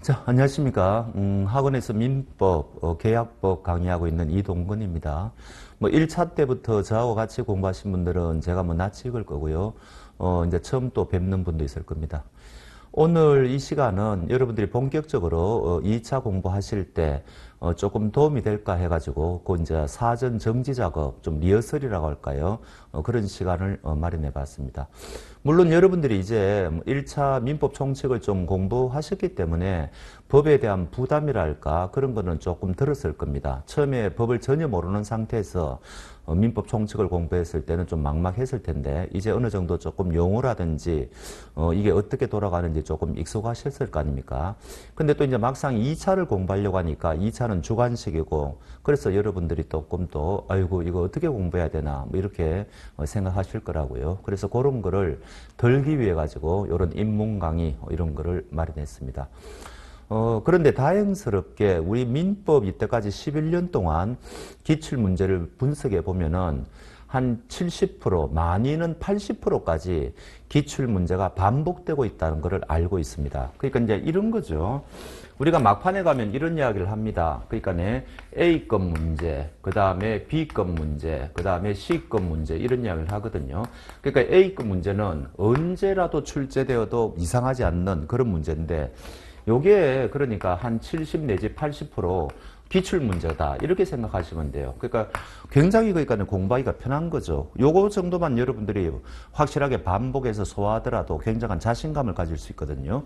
자, 안녕하십니까. 학원에서 민법, 계약법 강의하고 있는 이동근입니다. 1차 때부터 저하고 같이 공부하신 분들은 제가 낯익을 거고요. 이제 처음 또 뵙는 분도 있을 겁니다. 오늘 이 시간은 여러분들이 본격적으로 2차 공부하실 때 조금 도움이 될까 해가지고 그 이제 사전 정지 작업, 좀 리허설이라고 할까요? 그런 시간을 마련해 봤습니다. 물론 여러분들이 이제 1차 민법 총칙을 좀 공부하셨기 때문에 법에 대한 부담이랄까 그런 거는 조금 들었을 겁니다. 처음에 법을 전혀 모르는 상태에서 민법 총칙을 공부했을 때는 좀 막막했을 텐데 이제 어느 정도 조금 용어라든지 이게 어떻게 돌아가는지 조금 익숙하셨을 거 아닙니까? 근데 또 이제 막상 2차를 공부하려고 하니까 2차는 주관식이고 그래서 여러분들이 조금 또 아이고 이거 어떻게 공부해야 되나 뭐 이렇게 생각하실 거라고요. 그래서 그런 거를 덜기 위해 가지고 이런 입문 강의 이런 거를 마련했습니다. 그런데 다행스럽게 우리 민법 이때까지 11년 동안 기출문제를 분석해 보면은 한 70%, 많이는 80%까지 기출문제가 반복되고 있다는 것을 알고 있습니다. 그러니까 이제 이런 거죠. 우리가 막판에 가면 이런 이야기를 합니다. 그러니까 A급 문제, 그 다음에 B급 문제, 그 다음에 C급 문제 이런 이야기를 하거든요. 그러니까 A급 문제는 언제라도 출제되어도 이상하지 않는 그런 문제인데 요게 그러니까 한 70 내지 80% 기출 문제다 이렇게 생각하시면 돼요. 그러니까 굉장히 그러니까 공부하기가 편한 거죠. 요거 정도만 여러분들이 확실하게 반복해서 소화하더라도 굉장한 자신감을 가질 수 있거든요.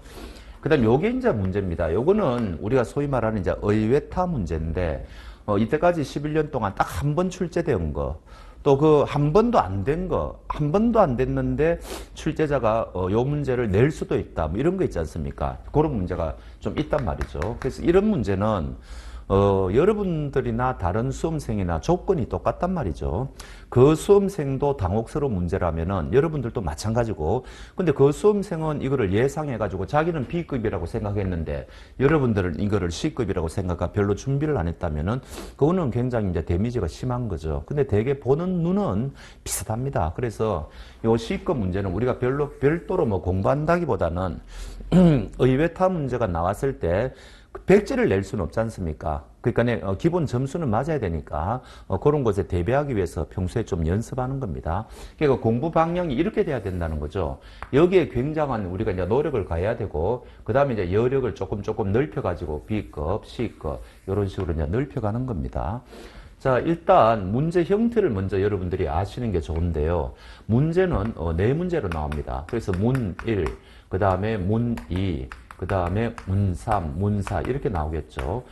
그 다음 요게 이제 문제입니다. 요거는 우리가 소위 말하는 이제 의외타 문제인데 이때까지 11년 동안 딱 한 번 출제된 거 또 그 한 번도 안 된 거, 한 번도 안 됐는데 출제자가 요 문제를 낼 수도 있다. 뭐 이런 거 있지 않습니까? 그런 문제가 좀 있단 말이죠. 그래서 이런 문제는 여러분들이나 다른 수험생이나 조건이 똑같단 말이죠. 그 수험생도 당혹스러운 문제라면은 여러분들도 마찬가지고, 근데 그 수험생은 이거를 예상해가지고 자기는 B급이라고 생각했는데 여러분들은 이거를 C급이라고 생각하고 별로 준비를 안 했다면은 그거는 굉장히 이제 데미지가 심한 거죠. 근데 대개 보는 눈은 비슷합니다. 그래서 요 C급 문제는 우리가 별도로 뭐 공부한다기보다는 의외타 문제가 나왔을 때 백지를 낼 수는 없지 않습니까? 그러니까 기본 점수는 맞아야 되니까 그런 것에 대비하기 위해서 평소에 좀 연습하는 겁니다. 그러니까 공부 방향이 이렇게 돼야 된다는 거죠. 여기에 굉장한 우리가 이제 노력을 가해야 되고 그 다음에 이제 여력을 조금 넓혀가지고 B급, C급 이런 식으로 이제 넓혀가는 겁니다. 자, 일단 문제 형태를 먼저 여러분들이 아시는 게 좋은데요. 문제는 네 문제로 나옵니다. 그래서 문 1, 그 다음에 문 2, 그 다음에 문 3, 문 4 이렇게 나오겠죠.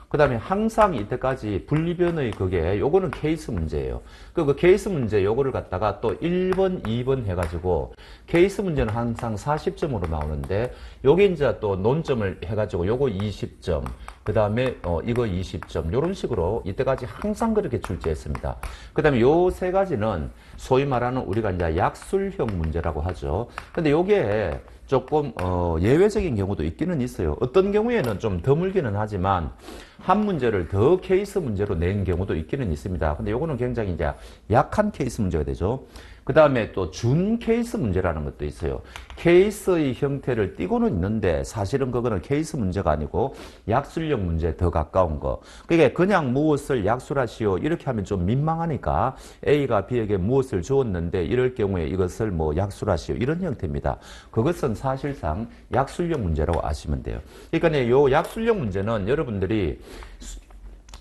그 다음에 항상 이때까지 분리변의 그게 요거는 케이스 문제예요. 그 케이스 문제 요거를 갖다가 또 1번, 2번 해가지고 케이스 문제는 항상 40점으로 나오는데 요게 이제 또 논점을 해가지고 요거 20점 그 다음에 이거 20점 요런 식으로 이때까지 항상 그렇게 출제했습니다. 그 다음에 요 세 가지는 소위 말하는 우리가 이제 약술형 문제라고 하죠. 근데 요게 조금 예외적인 경우도 있기는 있어요. 어떤 경우에는 좀 드물기는 하지만 한 문제를 더 케이스 문제로 낸 경우도 있기는 있습니다. 근데 요거는 굉장히 이제 약한 케이스 문제가 되죠. 그 다음에 또 준 케이스 문제라는 것도 있어요. 케이스의 형태를 띠고는 있는데 사실은 그거는 케이스 문제가 아니고 약술형 문제에 더 가까운 거. 그게 그냥 무엇을 약술하시오 이렇게 하면 좀 민망하니까 A가 B에게 무엇을 주었는데 이럴 경우에 이것을 뭐 약술하시오 이런 형태입니다. 그것은 사실상 약술형 문제라고 아시면 돼요. 그러니까 요 약술형 문제는 여러분들이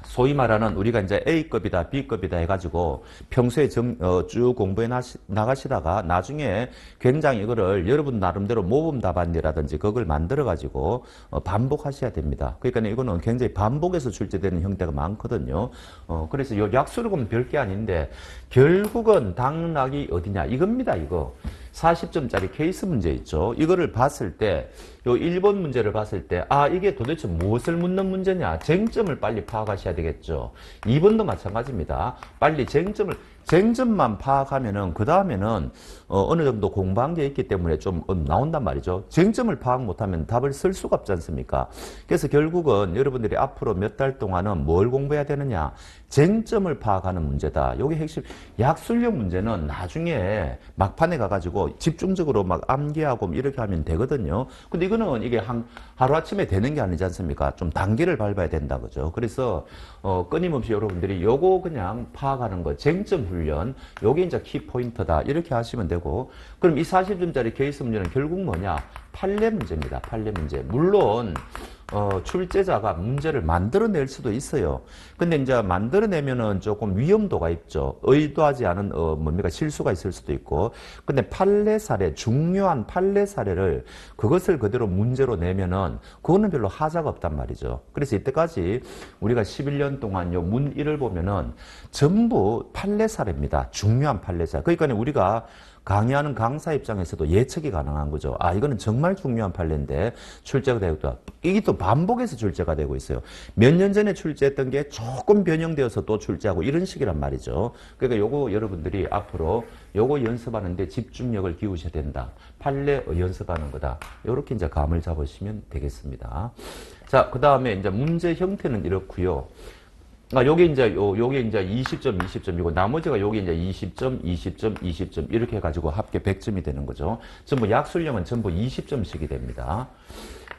소위 말하는 우리가 이제 A급이다, B급이다 해가지고 평소에 쭉 공부해 나가시다가 나중에 굉장히 이거를 여러분 나름대로 모범 답안이라든지 그걸 만들어가지고 반복하셔야 됩니다. 그러니까 이거는 굉장히 반복해서 출제되는 형태가 많거든요. 그래서 요 약수록은 별게 아닌데 결국은 당락이 어디냐 이겁니다, 이거. 40점짜리 케이스 문제 있죠. 이거를 봤을 때, 요 1번 문제를 봤을 때, 아, 이게 도대체 무엇을 묻는 문제냐? 쟁점을 빨리 파악하셔야 되겠죠. 2번도 마찬가지입니다. 빨리 쟁점을, 쟁점만 파악하면은 그 다음에는 어느 정도 공부한 게 있기 때문에 좀 나온단 말이죠. 쟁점을 파악 못하면 답을 쓸 수가 없지 않습니까? 그래서 결국은 여러분들이 앞으로 몇 달 동안은 뭘 공부해야 되느냐? 쟁점을 파악하는 문제다. 요게 핵심. 약술형 문제는 나중에 막판에 가가지고 집중적으로 막 암기하고 이렇게 하면 되거든요. 근데 이거는 이게 하루아침에 되는 게 아니지 않습니까? 좀 단계를 밟아야 된다, 그죠? 그래서 끊임없이 여러분들이 요거 그냥 파악하는 거, 쟁점 훈련, 요게 이제 키포인트다. 이렇게 하시면 되고, 그럼 이 40점짜리 케이스 문제는 결국 뭐냐? 판례 문제입니다. 판례 문제. 물론 출제자가 문제를 만들어낼 수도 있어요. 근데 이제 만들어내면은 조금 위험도가 있죠. 의도하지 않은 뭡니까 실수가 있을 수도 있고. 근데 판례 사례, 중요한 판례 사례를 그것을 그대로 문제로 내면은 그거는 별로 하자가 없단 말이죠. 그래서 이때까지 우리가 11년 동안 요 문 1을 보면은 전부 판례 사례입니다. 중요한 판례 사례. 그러니까 우리가 강의하는 강사 입장에서도 예측이 가능한 거죠. 아, 이거는 정말 중요한 판례인데 출제가 되었다. 이게 또 반복해서 출제가 되고 있어요. 몇 년 전에 출제했던 게 조금 변형되어서 또 출제하고 이런 식이란 말이죠. 그러니까 요거 여러분들이 앞으로 요거 연습하는데 집중력을 기우셔야 된다. 판례 연습하는 거다. 요렇게 이제 감을 잡으시면 되겠습니다. 자, 그 다음에 이제 문제 형태는 이렇고요. 요게 이제 20점, 20점이고, 나머지가 요게 이제 20점, 20점, 20점, 이렇게 해가지고 합계 100점이 되는 거죠. 전부 약술형은 전부 20점씩이 됩니다.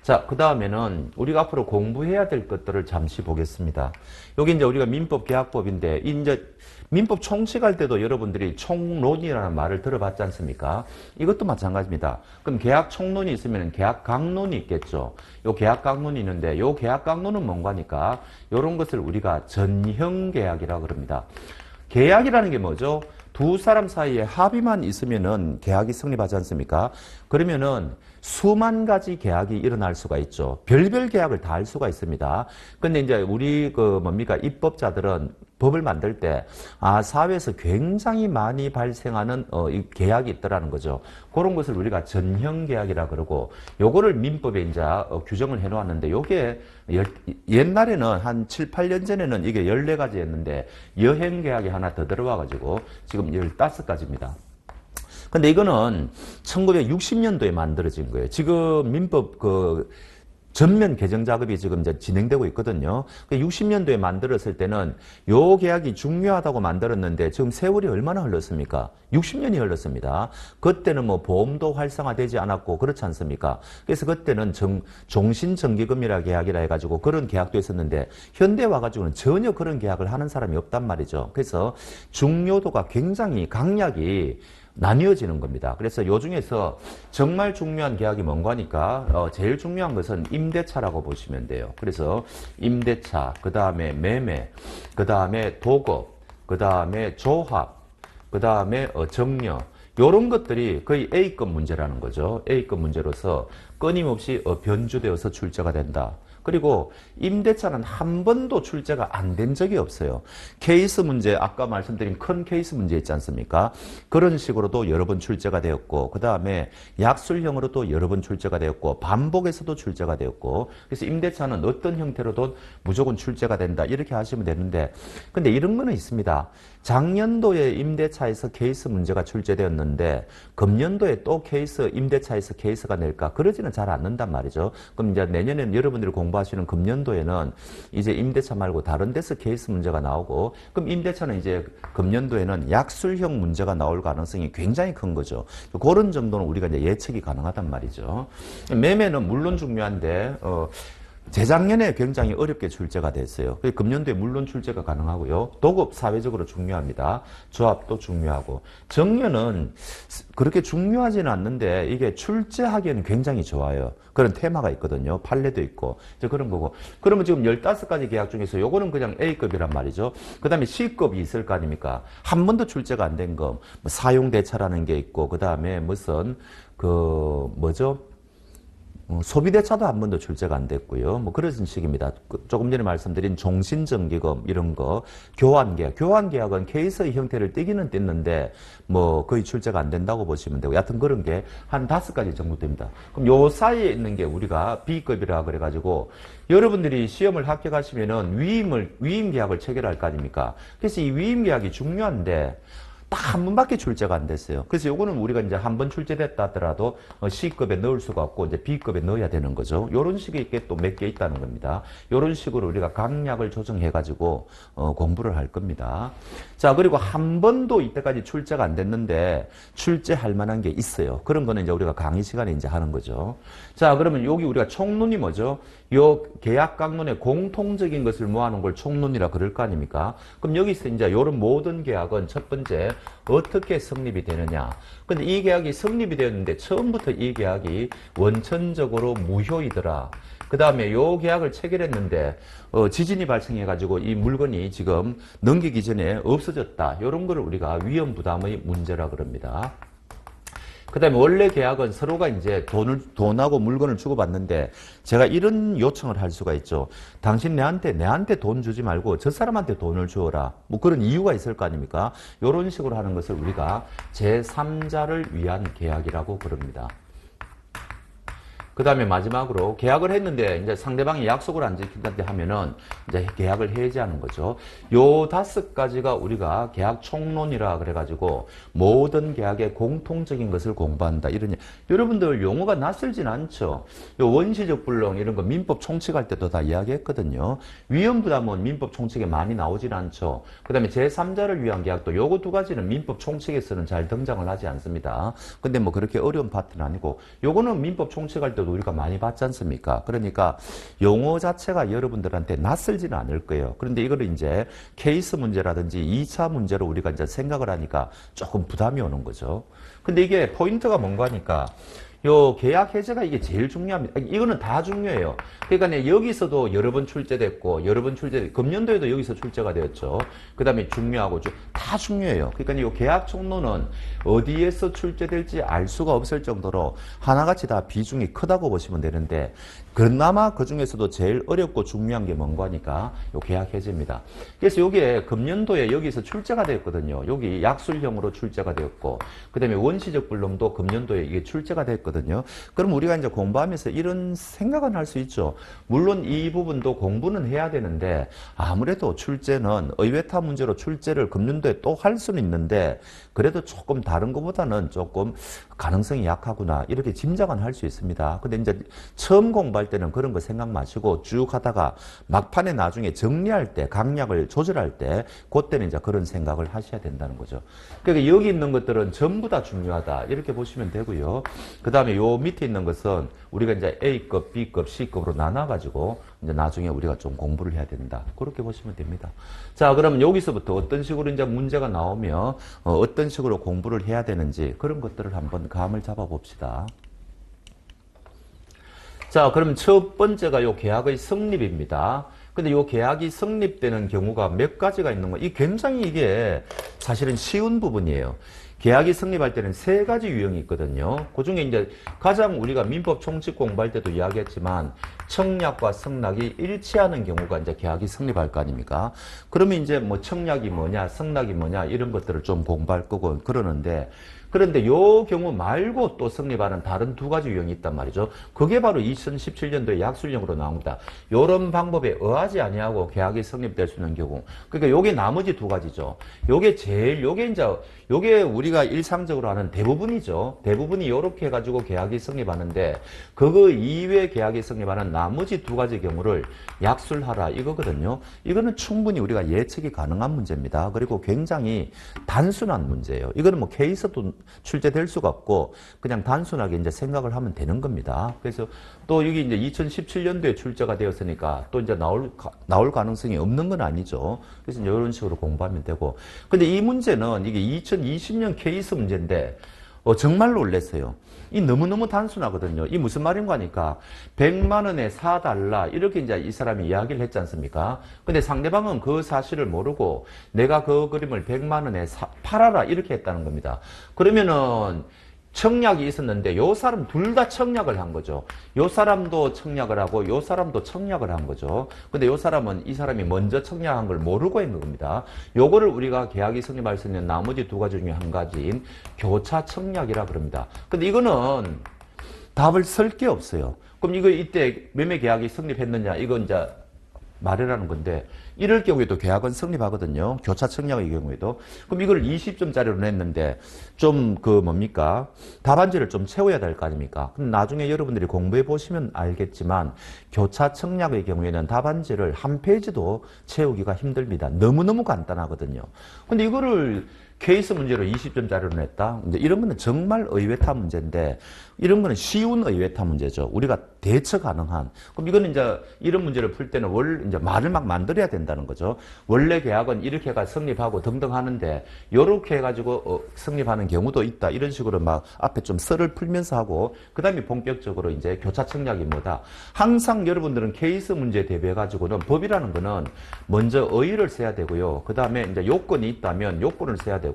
자, 그 다음에는 우리가 앞으로 공부해야 될 것들을 잠시 보겠습니다. 여기 이제 우리가 민법 계약법인데, 이제 민법 총칙할 때도 여러분들이 총론이라는 말을 들어봤지 않습니까? 이것도 마찬가지입니다. 그럼 계약 총론이 있으면 계약 강론이 있겠죠. 요 계약 강론이 있는데, 요 계약 강론은 뭔가니까, 요런 것을 우리가 전형 계약이라고 그럽니다. 계약이라는 게 뭐죠? 두 사람 사이에 합의만 있으면은 계약이 성립하지 않습니까? 그러면은 수만 가지 계약이 일어날 수가 있죠. 별별 계약을 다 할 수가 있습니다. 근데 이제 우리 입법자들은 법을 만들 때, 사회에서 굉장히 많이 발생하는, 이 계약이 있더라는 거죠. 그런 것을 우리가 전형 계약이라 그러고, 요거를 민법에 이제 규정을 해 놓았는데, 요게 옛날에는 한 7, 8년 전에는 이게 14가지였는데, 여행 계약이 하나 더 들어와가지고, 지금 15가지입니다. 근데 이거는 1960년도에 만들어진 거예요. 지금 민법 전면 개정 작업이 지금 이제 진행되고 있거든요. 60년도에 만들었을 때는 요 계약이 중요하다고 만들었는데 지금 세월이 얼마나 흘렀습니까? 60년이 흘렀습니다. 그때는 뭐 보험도 활성화되지 않았고 그렇지 않습니까? 그래서 그때는 종신정기금이라 계약이라 해가지고 그런 계약도 있었는데 현대 와가지고는 전혀 그런 계약을 하는 사람이 없단 말이죠. 그래서 중요도가 굉장히 강약이 나뉘어지는 겁니다. 그래서 요 중에서 정말 중요한 계약이 뭔가 하니까 제일 중요한 것은 임대차라고 보시면 돼요. 그래서 임대차, 그 다음에 매매, 그 다음에 도급, 그 다음에 조합, 그 다음에 정려, 요런 것들이 거의 A급 문제라는 거죠. A급 문제로서 끊임없이 변주되어서 출제가 된다. 그리고 임대차는 한 번도 출제가 안 된 적이 없어요. 케이스 문제, 아까 말씀드린 큰 케이스 문제 있지 않습니까? 그런 식으로도 여러 번 출제가 되었고, 그 다음에 약술형으로도 여러 번 출제가 되었고, 반복해서도 출제가 되었고, 그래서 임대차는 어떤 형태로도 무조건 출제가 된다. 이렇게 하시면 되는데, 근데 이런 거는 있습니다. 작년도에 임대차에서 케이스 문제가 출제되었는데, 금년도에 또 임대차에서 케이스가 낼까? 그러지는 잘 않는단 말이죠. 그럼 이제 내년에는 여러분들이 공부하시는 금년도에는 이제 임대차 말고 다른 데서 케이스 문제가 나오고, 그럼 임대차는 이제 금년도에는 약술형 문제가 나올 가능성이 굉장히 큰 거죠. 그런 정도는 우리가 이제 예측이 가능하단 말이죠. 매매는 물론 중요한데, 재작년에 굉장히 어렵게 출제가 됐어요. 금년도에 물론 출제가 가능하고요. 도급 사회적으로 중요합니다. 조합도 중요하고. 정려는 그렇게 중요하지는 않는데 이게 출제하기에는 굉장히 좋아요. 그런 테마가 있거든요. 판례도 있고. 이제 그런 거고. 그러면 지금 15가지 계약 중에서 요거는 그냥 A급이란 말이죠. 그 다음에 C급이 있을 거 아닙니까? 한 번도 출제가 안 된 거. 사용대차라는 게 있고, 그 다음에 무슨, 소비대차도 한 번도 출제가 안 됐고요. 뭐 그런 식입니다. 조금 전에 말씀드린 종신정기금 이런 거, 교환계약. 교환계약은 케이스의 형태를 띠기는 띠는데 뭐 거의 출제가 안 된다고 보시면 되고, 여하튼 그런 게 한 5가지 정도 됩니다. 그럼 요 사이에 있는 게 우리가 B급이라 그래가지고 여러분들이 시험을 합격하시면은 위임계약을 체결할 거 아닙니까? 그래서 이 위임계약이 중요한데 딱 한 번밖에 출제가 안 됐어요. 그래서 요거는 우리가 이제 한 번 출제됐다 하더라도 C급에 넣을 수가 없고 이제 B급에 넣어야 되는 거죠. 요런 식의 게 또 몇 개 있다는 겁니다. 요런 식으로 우리가 강약을 조정해가지고 공부를 할 겁니다. 자, 그리고 한 번도 이때까지 출제가 안 됐는데 출제할 만한 게 있어요. 그런 거는 이제 우리가 강의 시간에 이제 하는 거죠. 자, 그러면 여기 우리가 총론이 뭐죠? 요 계약 강론의 공통적인 것을 모아놓은 걸 총론이라 그럴 거 아닙니까? 그럼 여기서 이제 요런 모든 계약은 첫 번째 어떻게 성립이 되느냐. 근데 이 계약이 성립이 되었는데 처음부터 이 계약이 원천적으로 무효이더라. 그 다음에 요 계약을 체결했는데 지진이 발생해가지고 이 물건이 지금 넘기기 전에 없어졌다. 요런 거를 우리가 위험부담의 문제라 그럽니다. 그 다음에 원래 계약은 서로가 이제 돈하고 물건을 주고받는데 제가 이런 요청을 할 수가 있죠. 당신 내한테 돈 주지 말고 저 사람한테 돈을 주어라. 뭐 그런 이유가 있을 거 아닙니까? 이런 식으로 하는 것을 우리가 제3자를 위한 계약이라고 부릅니다. 그 다음에 마지막으로 계약을 했는데 이제 상대방이 약속을 안 지킨다고 하면은 이제 계약을 해지하는 거죠. 요 5가지가 우리가 계약 총론이라 그래가지고 모든 계약의 공통적인 것을 공부한다. 이런, 여러분들 용어가 낯설진 않죠. 요 원시적 불능 이런 거 민법 총칙할 때도 다 이야기했거든요. 위험부담은 민법 총칙에 많이 나오진 않죠. 그 다음에 제3자를 위한 계약도 요거 2가지는 민법 총칙에서는 잘 등장을 하지 않습니다. 근데 뭐 그렇게 어려운 파트는 아니고 요거는 민법 총칙할 때 우리가 많이 봤지 않습니까? 그러니까 용어 자체가 여러분들한테 낯설지는 않을 거예요. 그런데 이거를 이제 케이스 문제라든지 2차 문제로 우리가 이제 생각을 하니까 조금 부담이 오는 거죠. 근데 이게 포인트가 뭔가 하니까 요 계약 해제가 이게 제일 중요합니다. 이거는 다 중요해요. 그러니까 여기서도 여러 번 출제됐고 금년도에도 여기서 출제가 되었죠. 그 다음에 중요하고 다 중요해요. 그러니까 요 계약 총론은 어디에서 출제될지 알 수가 없을 정도로 하나같이 다 비중이 크다고 보시면 되는데 그나마 그 중에서도 제일 어렵고 중요한 게 뭔가 하니까 요 계약 해제입니다. 그래서 요게 금년도에 여기서 출제가 되었거든요. 여기 약술형으로 출제가 되었고 그 다음에 원시적 불능도 금년도에 이게 출제가 됐거든요. 그럼 우리가 이제 공부하면서 이런 생각은 할 수 있죠. 물론 이 부분도 공부는 해야 되는데 아무래도 출제는 의외타 문제로 출제를 금년도에 또 할 수는 있는데 그래도 조금 다른 것보다는 조금 가능성이 약하구나 이렇게 짐작은 할 수 있습니다. 근데 이제 처음 공부할 때는 그런 거 생각 마시고 쭉 하다가 막판에 나중에 정리할 때 강약을 조절할 때 그때는 이제 그런 생각을 하셔야 된다는 거죠. 그러니까 여기 있는 것들은 전부 다 중요하다 이렇게 보시면 되고요. 그 다음에 요 밑에 있는 것은 우리가 이제 A급, B급, C급으로 나눠가지고 이제 나중에 우리가 좀 공부를 해야 된다. 그렇게 보시면 됩니다. 자, 그러면 여기서부터 어떤 식으로 이제 문제가 나오면 어떤 식으로 공부를 해야 되는지 그런 것들을 한번 감을 잡아 봅시다. 자, 그럼 첫 번째가 요 계약의 성립입니다. 근데 요 계약이 성립되는 경우가 몇 가지가 있는 거. 이 굉장히 이게 사실은 쉬운 부분이에요. 계약이 성립할 때는 3가지 유형이 있거든요. 그 중에 이제 가장 우리가 민법 총칙 공부할 때도 이야기했지만 청약과 성낙이 일치하는 경우가 이제 계약이 성립할 거 아닙니까? 그러면 이제 뭐 청약이 뭐냐, 성낙이 뭐냐 이런 것들을 좀 공부할 거고 그러는데 그런데 요 경우 말고 또 성립하는 다른 2가지 유형이 있단 말이죠. 그게 바로 2017년도에 약술형으로 나옵니다. 요런 방법에 의하지 아니하고 계약이 성립될 수 있는 경우. 그러니까 요게 나머지 2가지죠. 요게 우리가 일상적으로 하는 대부분이죠. 대부분이 요렇게 해가지고 계약이 성립하는데 그거 이외에 계약이 성립하는 나머지 2가지 경우를 약술하라 이거거든요. 이거는 충분히 우리가 예측이 가능한 문제입니다. 그리고 굉장히 단순한 문제예요. 이거는 뭐 케이스도 출제될 수가 없고 그냥 단순하게 이제 생각을 하면 되는 겁니다. 그래서 또 여기 이제 2017년도에 출제가 되었으니까 또 이제 나올 가능성이 없는 건 아니죠. 그래서 이제 이런 식으로 공부하면 되고. 근데 이 문제는 이게 2020년 케이스 문제인데 정말 놀랐어요. 이 너무너무 단순하거든요. 이 무슨 말인가 하니까 100만 원에 4달러 이렇게 이제 이 사람이 이야기를 했지 않습니까? 근데 상대방은 그 사실을 모르고 내가 그 그림을 100만 원에 팔아라 이렇게 했다는 겁니다. 그러면은 청약이 있었는데 요 사람 둘 다 청약을 한 거죠. 요 사람도 청약을 하고 요 사람도 청약을 한 거죠. 근데 요 사람은 이 사람이 먼저 청약한 걸 모르고 있는 겁니다. 요거를 우리가 계약이 성립할 수 있는 나머지 두 가지 중에 한 가지인 교차 청약이라 그럽니다. 근데 이거는 답을 쓸 게 없어요. 그럼 이거 이때 매매 계약이 성립했느냐? 이건 이제 말이라는 건데 이럴 경우에도 계약은 성립하거든요. 교차 청약의 경우에도. 그럼 이걸 20점짜리로 냈는데 좀 뭡니까? 답안지를 좀 채워야 될 거 아닙니까? 그럼 나중에 여러분들이 공부해 보시면 알겠지만 교차 청약의 경우에는 답안지를 한 페이지도 채우기가 힘듭니다. 너무너무 간단하거든요. 근데 이거를 케이스 문제로 20점짜리로 냈다? 이제 이런 거는 정말 의외타 문제인데, 이런 거는 쉬운 의외타 문제죠. 우리가 대처 가능한. 그럼 이거는 이제 이런 문제를 풀 때는 이제 말을 막 만들어야 된다는 거죠. 원래 계약은 이렇게가 성립하고 등등 하는데, 요렇게 해가지고 성립하는 경우도 있다. 이런 식으로 막 앞에 좀 썰을 풀면서 하고, 그 다음에 본격적으로 이제 교차 청약이 뭐다. 항상 여러분들은 케이스 문제 대비해가지고는 법이라는 거는 먼저 의의를 써야 되고요. 그 다음에 이제 요건이 있다면 요건을 써야 되고,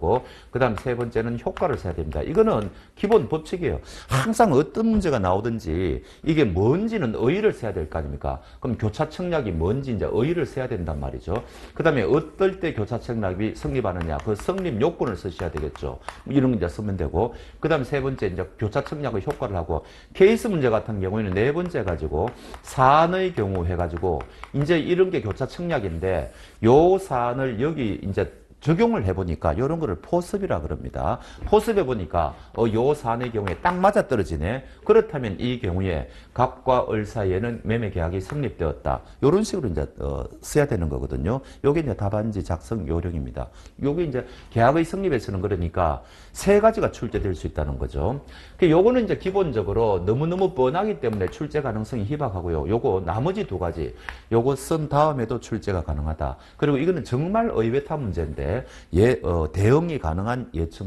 그 다음 세 번째는 효과를 써야 됩니다. 이거는 기본 법칙이에요. 항상 어떤 문제가 나오든지 이게 뭔지는 의의를 써야 될 거 아닙니까? 그럼 교차 청약이 뭔지 이제 의의를 써야 된단 말이죠. 그 다음에 어떨 때 교차 청약이 성립하느냐, 그 성립 요건을 쓰셔야 되겠죠. 이런 거 이제 쓰면 되고, 그 다음 세 번째 이제 교차 청약의 효과를 하고, 케이스 문제 같은 경우에는 네 번째 가지고 사안의 경우 해가지고 이제 이런 게 교차 청약인데 요 사안을 여기 이제 적용을 해보니까 이런 거를 포습이라 그럽니다. 포습해 보니까 요 사안의 경우에 딱 맞아 떨어지네. 그렇다면 이 경우에 갑과 을 사이에는 매매 계약이 성립되었다. 이런 식으로 이제 써야 되는 거거든요. 요게 이제 답안지 작성 요령입니다. 요게 이제 계약의 성립에 쓰는 거니까 세 가지가 출제될 수 있다는 거죠. 요거는 이제 기본적으로 너무너무 뻔하기 때문에 출제 가능성이 희박하고요. 요거 나머지 두 가지 요거 쓴 다음에도 출제가 가능하다. 그리고 이거는 정말 의외타 문제인데 대응이 가능한 예측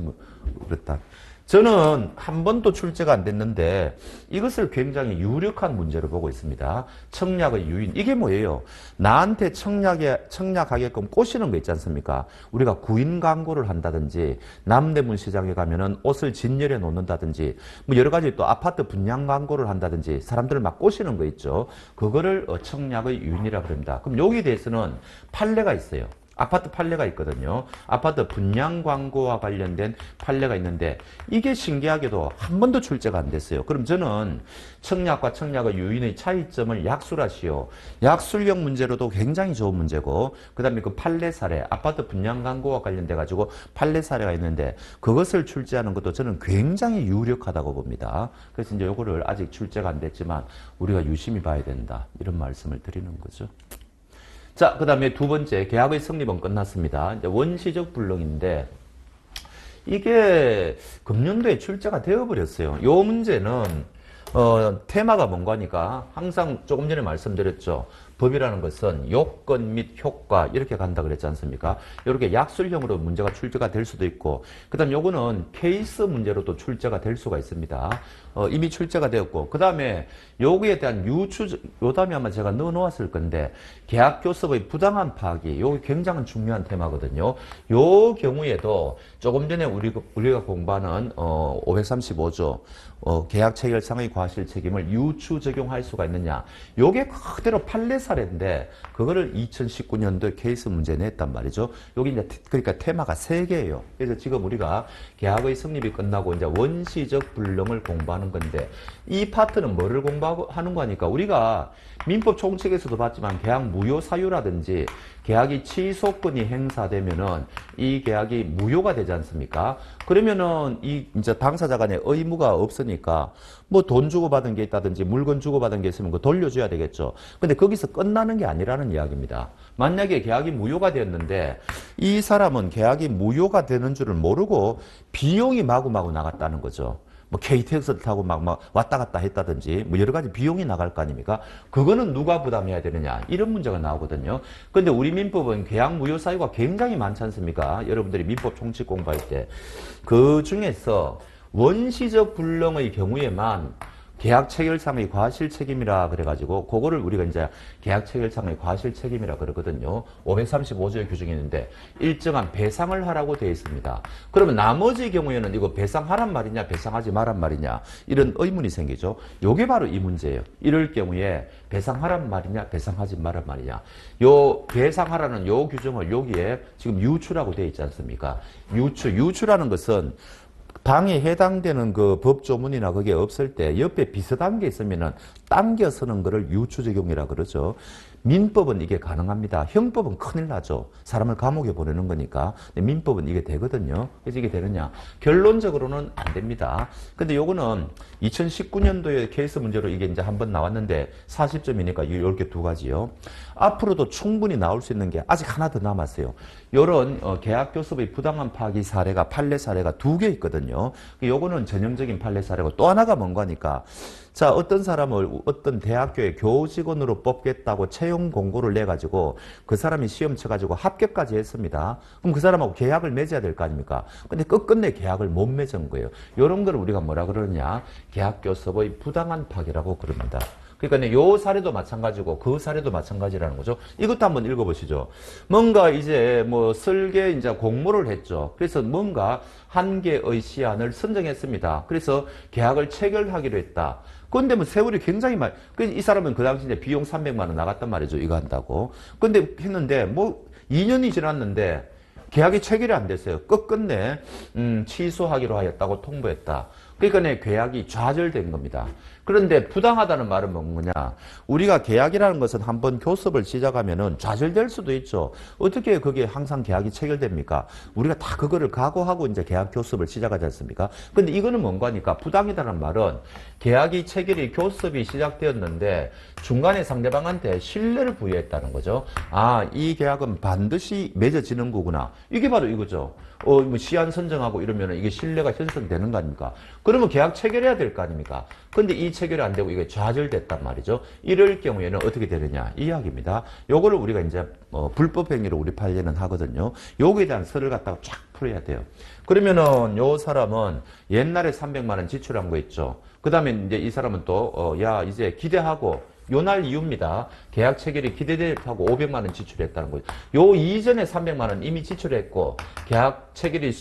그렇다. 저는 한 번도 출제가 안 됐는데 이것을 굉장히 유력한 문제로 보고 있습니다. 청약의 유인. 이게 뭐예요? 나한테 청약하게끔 꼬시는 거 있지 않습니까? 우리가 구인 광고를 한다든지 남대문 시장에 가면은 옷을 진열해 놓는다든지 뭐 여러 가지 또 아파트 분양 광고를 한다든지 사람들을 막 꼬시는 거 있죠. 그거를 청약의 유인이라고 합니다. 그럼 여기에 대해서는 판례가 있어요. 아파트 판례가 있거든요. 아파트 분양 광고와 관련된 판례가 있는데 이게 신기하게도 한 번도 출제가 안 됐어요. 그럼 저는 청약과 청약의 유인의 차이점을 약술하시오. 약술형 문제로도 굉장히 좋은 문제고, 그 다음에 그 판례 사례, 아파트 분양 광고와 관련돼 가지고 판례 사례가 있는데 그것을 출제하는 것도 저는 굉장히 유력하다고 봅니다. 그래서 이제 요거를 아직 출제가 안 됐지만 우리가 유심히 봐야 된다. 이런 말씀을 드리는 거죠. 자, 그 다음에 두 번째, 계약의 성립은 끝났습니다. 이제 원시적 불능인데, 이게 금년도에 출제가 되어버렸어요. 요 문제는, 테마가 뭔가 하니까 항상 조금 전에 말씀드렸죠. 법이라는 것은 요건 및 효과 이렇게 간다 그랬지 않습니까? 이렇게 약술형으로 문제가 출제가 될 수도 있고, 그 다음 요거는 케이스 문제로도 출제가 될 수가 있습니다. 이미 출제가 되었고, 그 다음에 여기에 대한 요 다음에 아마 제가 넣어 놓았을 건데, 계약 교섭의 부당한 파악이 요게 굉장히 중요한 테마거든요. 요 경우에도 조금 전에 우리가 공부하는 535조 계약 체결상의 과실 책임을 유추 적용할 수가 있느냐. 요게 그대로 판례 사례인데 그거를 2019년도 케이스 문제에 냈단 말이죠. 여기 이제 그러니까 테마가 세 개예요. 그래서 지금 우리가 계약의 성립이 끝나고 이제 원시적 불능을 공부하는 건데 이 파트는 뭐를 공부하는 거니까 우리가 민법 총칙에서도 봤지만 계약 무효 사유라든지 계약이 취소권이 행사되면은 이 계약이 무효가 되지 않습니까? 그러면은 이 이제 당사자 간에 의무가 없으니까 뭐 돈 주고 받은 게 있다든지 물건 주고 받은 게 있으면 그거 돌려줘야 되겠죠. 근데 거기서 끝나는 게 아니라는 이야기입니다. 만약에 계약이 무효가 되었는데 이 사람은 계약이 무효가 되는 줄을 모르고 비용이 마구마구 나갔다는 거죠. 뭐 KTX를 타고 막 왔다 갔다 했다든지 뭐 여러 가지 비용이 나갈 거 아닙니까? 그거는 누가 부담해야 되느냐 이런 문제가 나오거든요. 근데 우리 민법은 계약 무효 사유가 굉장히 많지 않습니까? 여러분들이 민법 총칙 공부할 때 그 중에서 원시적 불능의 경우에만 계약 체결상의 과실 책임이라 그래가지고 그거를 우리가 이제 계약 체결상의 과실 책임이라 그러거든요. 535조의 규정이 있는데 일정한 배상을 하라고 되어 있습니다. 그러면 나머지 경우에는 이거 배상하란 말이냐 배상하지 말란 말이냐 이런 의문이 생기죠. 요게 바로 이 문제예요. 이럴 경우에 배상하란 말이냐 배상하지 말란 말이냐. 요 배상하라는 요 규정을 여기에 지금 유추라고 되어 있지 않습니까? 유추라는 것은 방에 해당되는 그 법조문이나 그게 없을 때 옆에 비슷한 게 있으면은 당겨 쓰는 거를 유추적용이라 그러죠. 민법은 이게 가능합니다. 형법은 큰일 나죠. 사람을 감옥에 보내는 거니까. 근데 민법은 이게 되거든요. 그래서 이게 되느냐? 결론적으로는 안 됩니다. 근데 요거는 2019년도에 케이스 문제로 이게 이제 한번 나왔는데 40점이니까 이렇게 두 가지요. 앞으로도 충분히 나올 수 있는 게 아직 하나 더 남았어요. 요런 계약교섭의 부당한 파기 사례가 판례 사례가 두 개 있거든요. 요거는 전형적인 판례 사례고 또 하나가 뭔가니까 자, 어떤 사람을 어떤 대학교의 교직원으로 뽑겠다고 채용 공고를 내가지고 그 사람이 시험 쳐가지고 합격까지 했습니다. 그럼 그 사람하고 계약을 맺어야 될 거 아닙니까? 근데 끝끝내 계약을 못 맺은 거예요. 이런 걸 우리가 뭐라 그러느냐? 계약교섭의 부당한 파기라고 그럽니다. 그러니까 요 사례도 마찬가지고 그 사례도 마찬가지라는 거죠. 이것도 한번 읽어보시죠. 뭔가 이제 뭐 설계 이제 공모를 했죠. 그래서 뭔가 한 개의 시안을 선정했습니다. 그래서 계약을 체결하기로 했다. 근데 뭐 세월이 굉장히 많이, 이 사람은 그 당시 이제 비용 300만 원 나갔단 말이죠. 이거 한다고. 근데 했는데 뭐 2년이 지났는데 계약이 체결이 안 됐어요. 끝끝내 취소하기로 하였다고 통보했다. 그러니까 계약이 좌절된 겁니다. 그런데 부당하다는 말은 뭐냐? 우리가 계약이라는 것은 한번 교섭을 시작하면은 좌절될 수도 있죠. 어떻게 그게 항상 계약이 체결됩니까? 우리가 다 그거를 각오하고 이제 계약 교섭을 시작하지 않습니까? 근데 이거는 뭔가니까 부당이다는 말은 계약이 체결이 교섭이 시작되었는데 중간에 상대방한테 신뢰를 부여했다는 거죠. 아, 이 계약은 반드시 맺어지는 거구나. 이게 바로 이거죠. 뭐 시한 선정하고 이러면 이게 신뢰가 형성되는 거 아닙니까? 그러면 계약 체결해야 될 거 아닙니까? 근데 이 체결이 안 되고 이게 좌절됐단 말이죠. 이럴 경우에는 어떻게 되느냐? 이 이야기입니다. 요거를 우리가 이제 불법 행위로 우리 판례는 하거든요. 요거에 대한 설을 갖다가 쫙 풀어야 돼요. 그러면은 요 사람은 옛날에 300만 원 지출한 거 있죠. 그 다음에 이제 이 사람은 또, 야, 이제 기대하고 요날 이후입니다. 계약 체결이 기대되고 500만 원 지출했다는 거죠. 요 이전에 300만 원 이미 지출했고 계약 체결이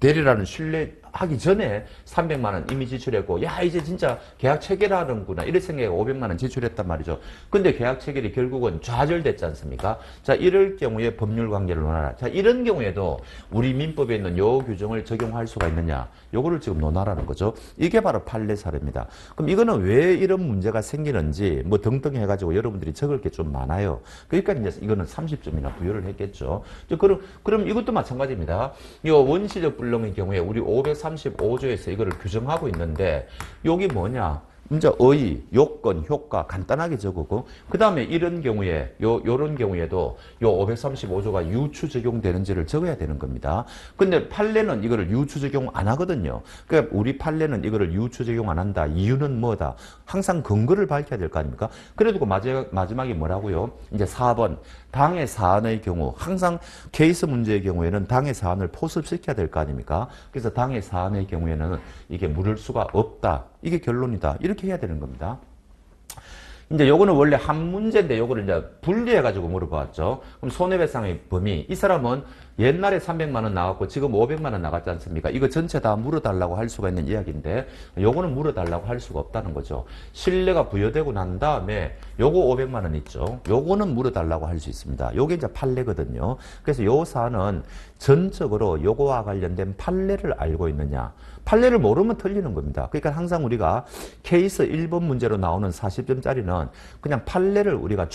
되리라는 신뢰하기 전에 300만 원 이미 지출했고 야 이제 진짜 계약 체결하는구나 이럴 생각에 500만 원 지출했단 말이죠. 근데 계약 체결이 결국은 좌절됐지 않습니까? 자 이럴 경우에 법률 관계를 논하라. 자 이런 경우에도 우리 민법에 있는 요 규정을 적용할 수가 있느냐 요거를 지금 논하라는 거죠. 이게 바로 판례 사례입니다. 그럼 이거는 왜 이런 문제가 생기는지 뭐 등등 해가지고 여러분들이 적을 게 좀 많아요. 그러니까 이제 이거는 30점이나 부여를 했겠죠. 그럼 이것도 마찬가지입니다. 이 원시적 불능의 경우에 우리 535조에서 이거를 규정하고 있는데 여기 뭐냐? 이제 의, 요건, 효과 간단하게 적었고 그 다음에 이런 경우에 요런 경우에도 요 535조가 유추 적용되는지를 적어야 되는 겁니다. 근데 판례는 이거를 유추 적용 안 하거든요. 그러니까 우리 판례는 이거를 유추 적용 안 한다. 이유는 뭐다? 항상 근거를 밝혀야 될 거 아닙니까? 그래도 그 마지막에 뭐라고요? 이제 4번 당해 사안의 경우 항상 케이스 문제의 경우에는 당해 사안을 포섭시켜야 될 거 아닙니까? 그래서 당해 사안의 경우에는 이게 물을 수가 없다. 이게 결론이다. 이렇게 해야 되는 겁니다. 이제 요거는 원래 한 문제인데 요거를 이제 분리해가지고 물어봤죠. 그럼 손해배상의 범위. 이 사람은 옛날에 300만 원 나왔고 지금 500만 원 나갔지 않습니까? 이거 전체 다 물어달라고 할 수가 있는 이야기인데 요거는 물어달라고 할 수가 없다는 거죠. 신뢰가 부여되고 난 다음에 요거 500만 원 있죠. 요거는 물어달라고 할 수 있습니다. 요게 이제 판례거든요. 그래서 요 사안은 전적으로 요거와 관련된 판례를 알고 있느냐. 판례를 모르면 틀리는 겁니다. 그러니까 항상 우리가 케이스 1번 문제로 나오는 40점짜리는 그냥 판례를 우리가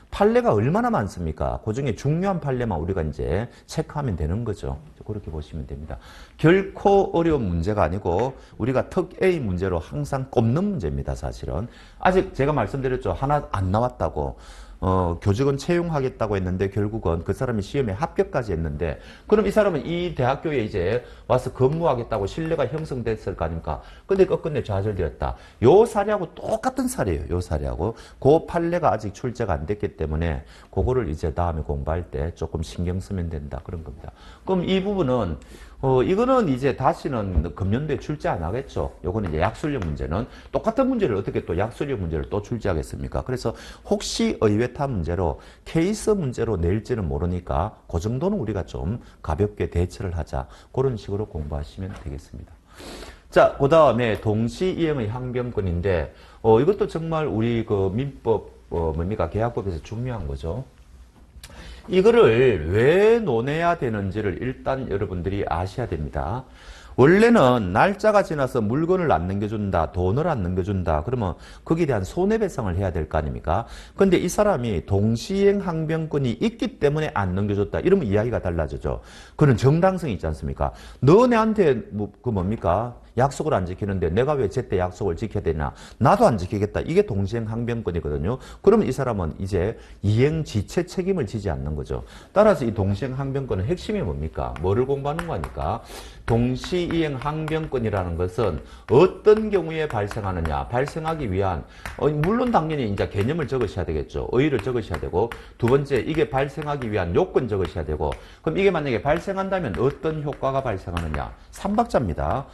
판례가 얼마나 많습니까? 그 중에 중요한 판례만 우리가 이제 체크하면 되는 거죠. 그렇게 보시면 됩니다. 결코 어려운 문제가 아니고 우리가 특 A 문제로 항상 꼽는 문제입니다. 사실은. 아직 제가 말씀드렸죠. 하나 안 나왔다고. 교직원 채용하겠다고 했는데 결국은 그 사람이 시험에 합격까지 했는데 그럼 이 사람은 이 대학교에 이제 와서 근무하겠다고 신뢰가 형성됐을 거 아닙니까? 근데 끝끝내 좌절되었다. 요 사례하고 똑같은 사례예요. 요 사례하고. 그 판례가 아직 출제가 안 됐기 때문에 그거를 이제 다음에 공부할 때 조금 신경 쓰면 된다. 그런 겁니다. 그럼 이 부분은 이거는 이제 다시는 금년도에 출제 안 하겠죠. 요거는 이제 약술형 문제는 똑같은 문제를 어떻게 또 약술형 문제를 또 출제하겠습니까? 그래서 혹시 의외타 문제로 케이스 문제로 낼지는 모르니까 그 정도는 우리가 좀 가볍게 대처를 하자. 그런 식으로 공부하시면 되겠습니다. 자, 그 다음에 동시이행의 항변권인데, 이것도 정말 우리 그 민법, 뭡니까? 계약법에서 중요한 거죠. 이거를 왜 논해야 되는지를 일단 여러분들이 아셔야 됩니다. 원래는 날짜가 지나서 물건을 안 넘겨준다, 돈을 안 넘겨준다, 그러면 거기에 대한 손해배상을 해야 될 거 아닙니까? 근데 이 사람이 동시행 항변권이 있기 때문에 안 넘겨줬다. 이러면 이야기가 달라지죠. 그런 정당성이 있지 않습니까? 너 내한테 그 뭡니까? 약속을 안 지키는데 내가 왜 제때 약속을 지켜야 되냐? 나도 안 지키겠다. 이게 동시행 항변권이거든요. 그러면 이 사람은 이제 이행 지체 책임을 지지 않는 거죠. 따라서 이 동시행 항변권의 핵심이 뭡니까? 뭐를 공부하는 거니까? 동시이행 항변권이라는 것은 어떤 경우에 발생하느냐? 발생하기 위한 물론 당연히 이제 개념을 적으셔야 되겠죠. 의의를 적으셔야 되고 두 번째 이게 발생하기 위한 요건 적으셔야 되고 그럼 이게 만약에 발생한다면 어떤 효과가 발생하느냐? 삼박자입니다.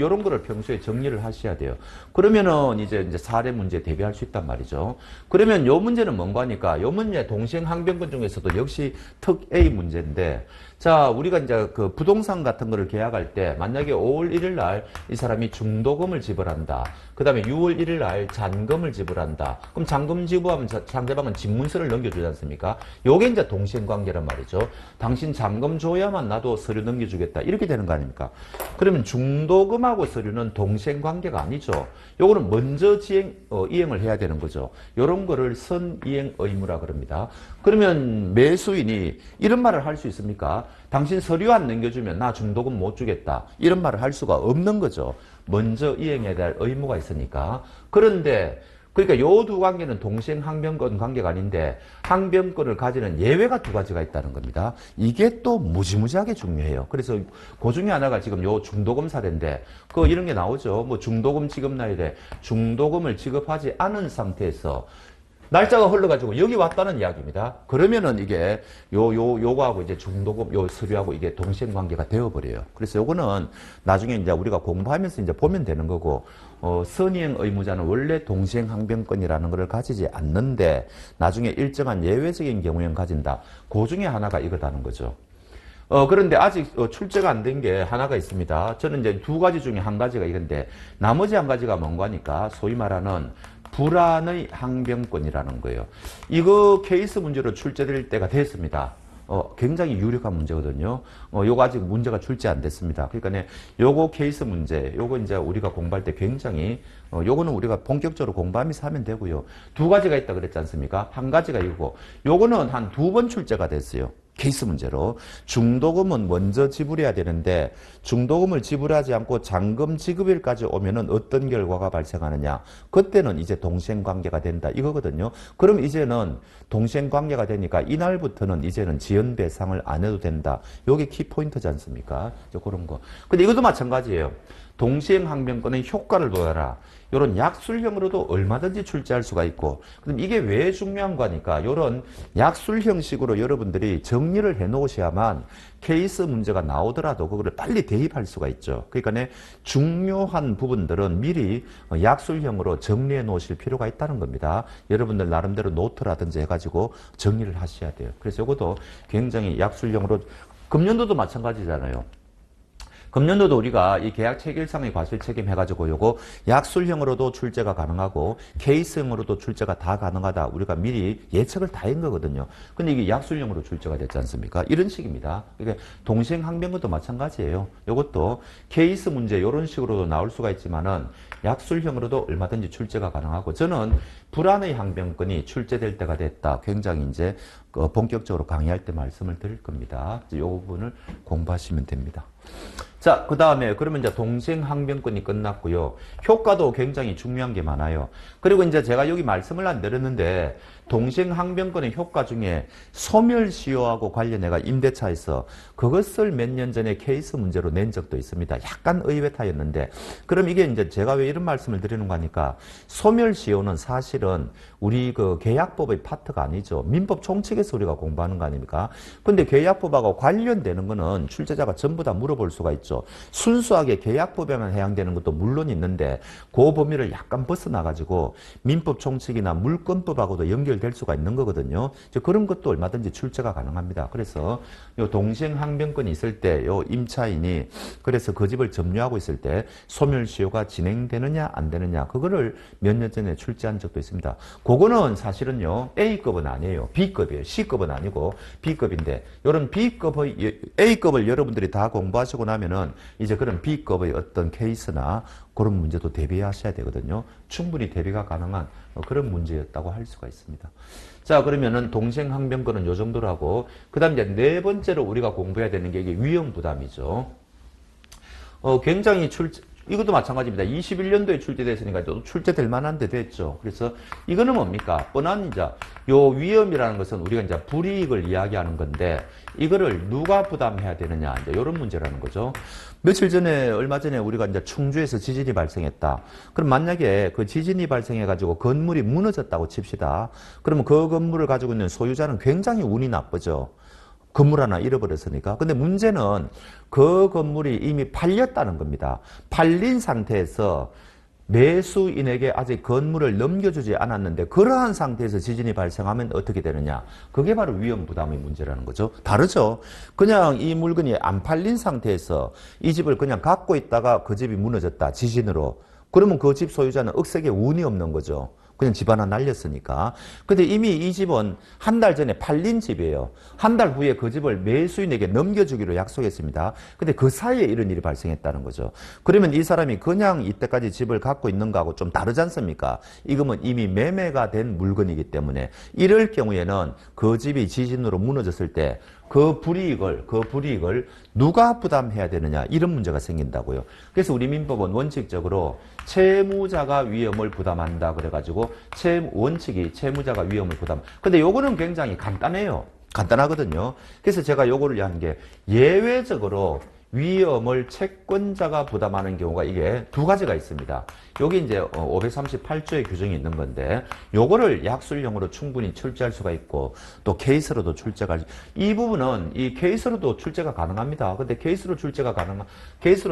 요런 거를 평소에 정리를 하셔야 돼요. 그러면은 이제 사례 문제 대비할 수 있단 말이죠. 그러면 요 문제는 뭔가 하니까 요 문제 동시행 항변권 중에서도 역시 특 A 문제인데 자, 우리가 이제 그 부동산 같은 거를 계약할 때 만약에 5월 1일 날 이 사람이 중도금을 지불한다. 그 다음에 6월 1일 날 잔금을 지불한다. 그럼 잔금 지불하면 상대방은 집문서를 넘겨주지 않습니까? 요게 이제 동시행관계란 말이죠. 당신 잔금 줘야만 나도 서류 넘겨주겠다. 이렇게 되는 거 아닙니까? 그러면 중도금하고 서류는 동시행관계가 아니죠. 요거는 먼저 이행을 해야 되는 거죠. 요런 거를 선이행 의무라 그럽니다. 그러면 매수인이 이런 말을 할 수 있습니까? 당신 서류 안 넘겨주면 나 중도금 못 주겠다. 이런 말을 할 수가 없는 거죠. 먼저 이행해야 될 의무가 있으니까. 그런데 그러니까 요 두 관계는 동시행 항변권 관계가 아닌데 항변권을 가지는 예외가 두 가지가 있다는 겁니다. 이게 또 무지무지하게 중요해요. 그래서 그 중에 하나가 지금 요 중도금 사례인데 이런 게 나오죠. 뭐 중도금 지급 날일에 중도금을 지급하지 않은 상태에서 날짜가 흘러가지고 여기 왔다는 이야기입니다. 그러면은 이게 요거하고 이제 중도금 요 서류하고 이게 동시행 관계가 되어버려요. 그래서 요거는 나중에 이제 우리가 공부하면서 이제 보면 되는 거고, 선이행 의무자는 원래 동시행 항변권이라는 것을 가지지 않는데 나중에 일정한 예외적인 경우에는 가진다. 그 중에 하나가 이거다는 거죠. 그런데 아직 출제가 안 된 게 하나가 있습니다. 저는 이제 두 가지 중에 한 가지가 이건데 나머지 한 가지가 뭔가 하니까 소위 말하는 불안의 항변권이라는 거예요. 이거 케이스 문제로 출제될 때가 됐습니다. 굉장히 유력한 문제거든요. 요거 아직 문제가 출제 안 됐습니다. 그러니까 요거 케이스 문제, 요거 이제 우리가 공부할 때 굉장히 요거는 우리가 본격적으로 공부하면서 하면 되고요. 두 가지가 있다 그랬지 않습니까? 한 가지가 이거고, 요거는 한 두 번 출제가 됐어요. 케이스 문제로. 중도금은 먼저 지불해야 되는데 중도금을 지불하지 않고 잔금 지급일까지 오면은 어떤 결과가 발생하느냐. 그때는 이제 동시행관계가 된다. 이거거든요. 그럼 이제는 동시행관계가 되니까 이날부터는 이제는 지연배상을 안 해도 된다. 요게 키포인트지 않습니까? 그런 거. 근데 이것도 마찬가지예요. 동시행 항변권의 효과를 보여라. 이런 약술형으로도 얼마든지 출제할 수가 있고, 그럼 이게 왜 중요한 거니까 이런 약술형식으로 여러분들이 정리를 해 놓으셔야만 케이스 문제가 나오더라도 그거를 빨리 대입할 수가 있죠. 그러니까 중요한 부분들은 미리 약술형으로 정리해 놓으실 필요가 있다는 겁니다. 여러분들 나름대로 노트라든지 해가지고 정리를 하셔야 돼요. 그래서 이것도 굉장히 약술형으로, 금년도도 마찬가지잖아요. 금년도도 우리가 이 계약 체결상의 과실 책임 해가지고 요거 약술형으로도 출제가 가능하고 케이스형으로도 출제가 다 가능하다. 우리가 미리 예측을 다 한 거거든요. 근데 이게 약술형으로 출제가 됐지 않습니까? 이런 식입니다. 그러니까 동시행 항변권도 마찬가지예요. 요것도 케이스 문제 이런 식으로도 나올 수가 있지만은 약술형으로도 얼마든지 출제가 가능하고, 저는 불안의 항변권이 출제될 때가 됐다. 굉장히 이제 본격적으로 강의할 때 말씀을 드릴 겁니다. 이 부분을 공부하시면 됩니다. 자, 그 다음에 그러면 이제 동시행 항변권이 끝났고요. 효과도 굉장히 중요한 게 많아요. 그리고 이제 제가 여기 말씀을 안 드렸는데 동시행 항변권의 효과 중에 소멸시효하고 관련해가 임대차에서 그것을 몇 년 전에 케이스 문제로 낸 적도 있습니다. 약간 의외타였는데, 그럼 이게 이제 제가 왜 이런 말씀을 드리는 거니까, 소멸시효는 사실은 우리 그 계약법의 파트가 아니죠. 민법 총칙에서 우리가 공부하는 거 아닙니까? 근데 계약법하고 관련되는 거는 출제자가 전부 다 물어볼 볼 수가 있죠. 순수하게 계약법에만 해당되는 것도 물론 있는데 그 범위를 약간 벗어나가지고 민법 총칙이나 물권법하고도 연결될 수가 있는 거거든요. 그런 것도 얼마든지 출제가 가능합니다. 그래서 요 동생항변권이 있을 때 요 임차인이 그래서 그 집을 점유하고 있을 때 소멸시효가 진행되느냐 안 되느냐 그거를 몇 년 전에 출제한 적도 있습니다. 그거는 사실은요 A급은 아니에요. B급이에요. C급은 아니고 B급인데 이런 B급의 A급을 여러분들이 다 공부하시고 나면은 이제 그런 B급의 어떤 케이스나 그런 문제도 대비하셔야 되거든요. 충분히 대비가 가능한 그런 문제였다고 할 수가 있습니다. 자, 그러면은 동생항변권은 요 정도로 하고 그다음 이제 네 번째로 우리가 공부해야 되는 게 이게 위험부담이죠. 굉장히 이것도 마찬가지입니다. 21년도에 출제됐으니까 또 출제될 만한 데 됐죠. 그래서 이거는 뭡니까? 뻔한 이제 요 위험이라는 것은 우리가 이제 불이익을 이야기하는 건데 이거를 누가 부담해야 되느냐 이제 이런 문제라는 거죠. 며칠 전에 얼마 전에 우리가 이제 충주에서 지진이 발생했다. 그럼 만약에 그 지진이 발생해 가지고 건물이 무너졌다고 칩시다. 그러면 그 건물을 가지고 있는 소유자는 굉장히 운이 나쁘죠. 건물 하나 잃어버렸으니까. 근데 문제는 그 건물이 이미 팔렸다는 겁니다. 팔린 상태에서 매수인에게 아직 건물을 넘겨주지 않았는데 그러한 상태에서 지진이 발생하면 어떻게 되느냐. 그게 바로 위험부담의 문제라는 거죠. 다르죠. 그냥 이 물건이 안 팔린 상태에서 이 집을 그냥 갖고 있다가 그 집이 무너졌다. 지진으로. 그러면 그 집 소유자는 억세게 운이 없는 거죠. 그냥 집 하나 날렸으니까. 근데 이미 이 집은 한 달 전에 팔린 집이에요. 한 달 후에 그 집을 매수인에게 넘겨주기로 약속했습니다. 근데 그 사이에 이런 일이 발생했다는 거죠. 그러면 이 사람이 그냥 이때까지 집을 갖고 있는 거하고 좀 다르지 않습니까? 이거는 이미 매매가 된 물건이기 때문에 이럴 경우에는 그 집이 지진으로 무너졌을 때 그 불이익을 누가 부담해야 되느냐 이런 문제가 생긴다고요. 그래서 우리 민법은 원칙적으로 채무자가 위험을 부담한다 그래가지고 원칙이 채무자가 위험을 부담. 근데 요거는 굉장히 간단해요. 간단하거든요. 그래서 제가 요거를 한 게 예외적으로 위험을 채권자가 부담하는 경우가 이게 두 가지가 있습니다. 여기 이제 538조의 규정이 있는 건데 요거를 약술형으로 충분히 출제할 수가 있고 또 케이스로도 출제가 이 부분은 이 케이스로도 출제가 가능합니다. 근데 케이스로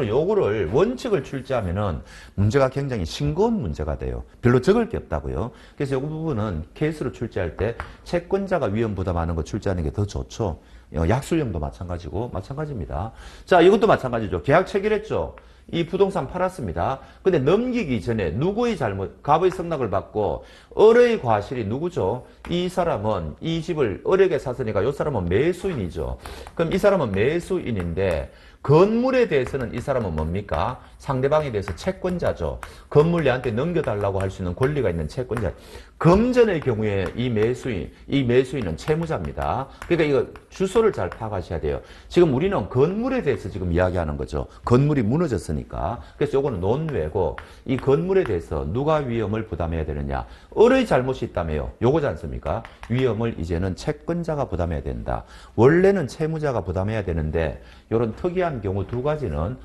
요거를 원칙을 출제하면은 문제가 굉장히 싱거운 문제가 돼요. 별로 적을 게 없다고요. 그래서 요 부분은 케이스로 출제할 때 채권자가 위험 부담하는 거 출제하는 게 더 좋죠. 약술형도 마찬가지입니다. 자, 이것도 마찬가지죠. 계약 체결했죠. 이 부동산 팔았습니다. 근데 넘기기 전에 누구의 잘못, 갑의 승낙을 받고 을의 과실이 누구죠? 이 사람은 이 집을 을에게 샀으니까 이 사람은 매수인이죠. 그럼 이 사람은 매수인인데 건물에 대해서는 이 사람은 뭡니까? 상대방에 대해서 채권자죠. 건물 내한테 넘겨달라고 할 수 있는 권리가 있는 채권자. 금전의 경우에 이 매수인은 채무자입니다. 그러니까 이거 주소를 잘 파악하셔야 돼요. 지금 우리는 건물에 대해서 지금 이야기하는 거죠. 건물이 무너졌으니까. 그래서 요거는 논외고 이 건물에 대해서 누가 위험을 부담해야 되느냐. 을의 잘못이 있다며요. 요거지 않습니까? 위험을 이제는 채권자가 부담해야 된다. 원래는 채무자가 부담해야 되는데 이런 특이한 경우 두 가지는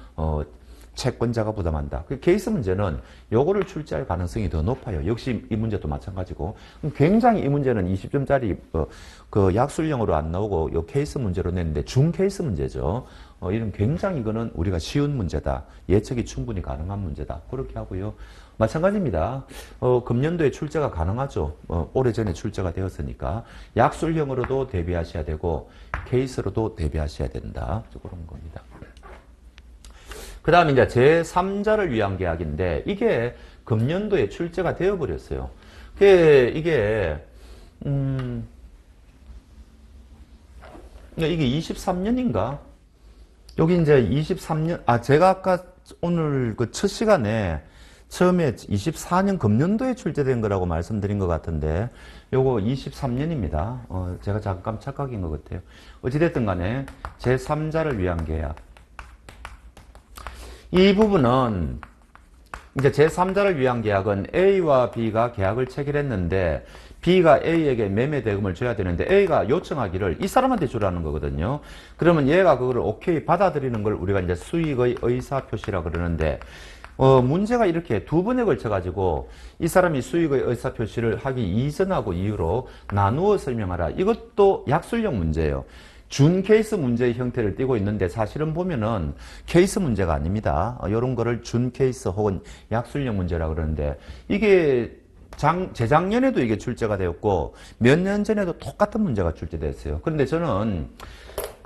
채권자가 부담한다. 그 케이스 문제는 요거를 출제할 가능성이 더 높아요. 역시 이 문제도 마찬가지고. 굉장히 이 문제는 20점짜리 그 약술형으로 안 나오고 요 케이스 문제로 냈는데 중케이스 문제죠. 이런 굉장히 이거는 우리가 쉬운 문제다. 예측이 충분히 가능한 문제다. 그렇게 하고요. 마찬가지입니다. 금년도에 출제가 가능하죠. 오래전에 출제가 되었으니까. 약술형으로도 대비하셔야 되고 케이스로도 대비하셔야 된다. 그런 겁니다. 그 다음에 이제 제3자를 위한 계약인데 이게 금년도에 출제가 되어버렸어요. 이게 23년인가? 여기 이제 23년, 제가 아까 오늘 그 첫 시간에 처음에 24년 금년도에 출제된 거라고 말씀드린 것 같은데 요거 23년입니다. 제가 잠깐 착각인 것 같아요. 어찌됐든 간에 제3자를 위한 계약. 이 부분은 이제 제3자를 위한 계약은 A와 B가 계약을 체결했는데 B가 A에게 매매 대금을 줘야 되는데 A가 요청하기를 이 사람한테 주라는 거거든요. 그러면 얘가 그거를 오케이 받아들이는 걸 우리가 이제 수익의 의사표시라 그러는데 문제가 이렇게 두 번에 걸쳐가지고 이 사람이 수익의 의사표시를 하기 이전하고 이후로 나누어 설명하라. 이것도 약술형 문제예요. 준 케이스 문제의 형태를 띠고 있는데 사실은 보면은 케이스 문제가 아닙니다. 이런 거를 준 케이스 혹은 약술형 문제라 그러는데 이게 재작년에도 이게 출제가 되었고 몇 년 전에도 똑같은 문제가 출제됐어요. 그런데 저는